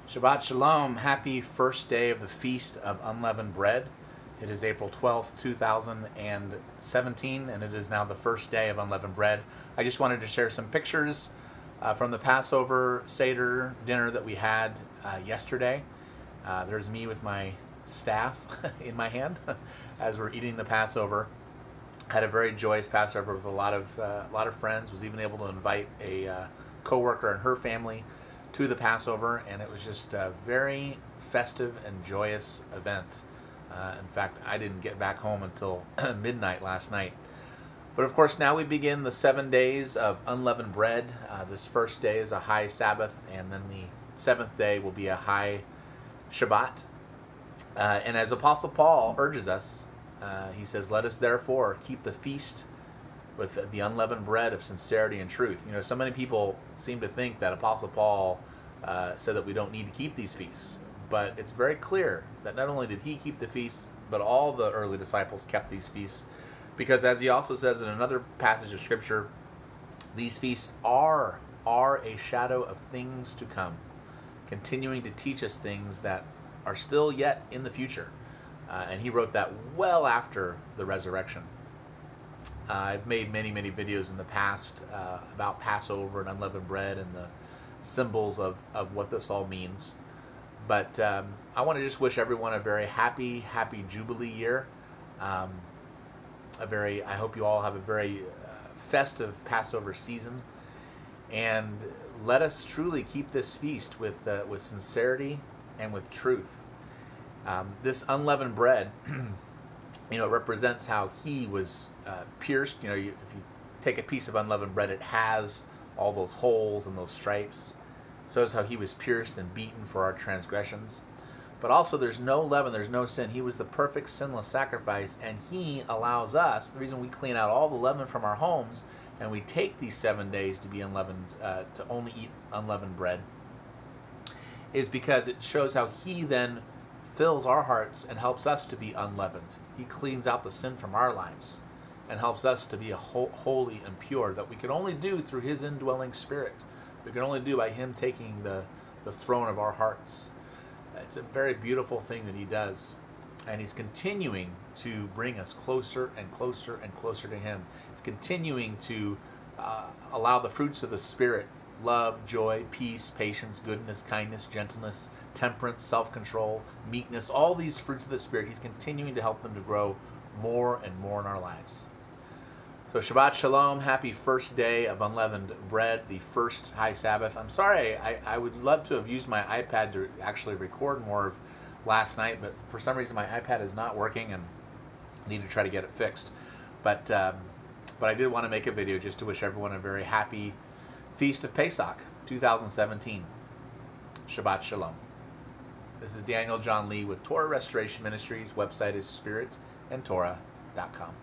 Shabbat Shalom. Happy first day of the Feast of Unleavened Bread. It is April 12th, 2017, and it is now the first day of Unleavened Bread. I just wanted to share some pictures from the Passover Seder dinner that we had yesterday. There's me with my staff in my hand as we're eating the Passover. Had a very joyous Passover with a lot of friends. Was even able to invite a co-worker and her family to the Passover, and it was just a very festive and joyous event. In fact, I didn't get back home until midnight last night. But of course, now we begin the 7 days of unleavened bread. This first day is a high Sabbath, and then the seventh day will be a high Shabbat. And as Apostle Paul urges us, he says, "Let us therefore keep the feast with the unleavened bread of sincerity and truth." You know, so many people seem to think that Apostle Paul said that we don't need to keep these feasts. But it's very clear that not only did he keep the feasts, but all the early disciples kept these feasts. Because as he also says in another passage of Scripture, these feasts are a shadow of things to come, continuing to teach us things that are still yet in the future. And he wrote that well after the resurrection. I've made many videos in the past about Passover and unleavened bread and the symbols of what this all means. But I want to just wish everyone a very happy Jubilee year. I hope you all have a very festive Passover season. And let us truly keep this feast with sincerity and with truth. This unleavened bread, you know, it represents how he was pierced. You know, if you take a piece of unleavened bread, it has all those holes and those stripes. Shows how he was pierced and beaten for our transgressions. But also there's no leaven, there's no sin. He was the perfect sinless sacrifice, and he allows us, the reason we clean out all the leaven from our homes and we take these 7 days to be unleavened, to only eat unleavened bread, is because it shows how he then fills our hearts and helps us to be unleavened. He cleans out the sin from our lives and helps us to be holy and pure, that we can only do through his indwelling spirit. We can only do by him taking the throne of our hearts. It's a very beautiful thing that he does. And he's continuing to bring us closer and closer and closer to him. He's continuing to allow the fruits of the Spirit, love, joy, peace, patience, goodness, kindness, gentleness, temperance, self-control, meekness, all these fruits of the Spirit, he's continuing to help them to grow more and more in our lives. So Shabbat Shalom, happy first day of unleavened bread, the first high Sabbath. I'm sorry, I would love to have used my iPad to actually record more of last night, but for some reason my iPad is not working and I need to try to get it fixed. But I did want to make a video just to wish everyone a very happy Feast of Pesach 2017. Shabbat Shalom. This is Daniel John Lee with Torah Restoration Ministries. Website is spiritandtorah.com.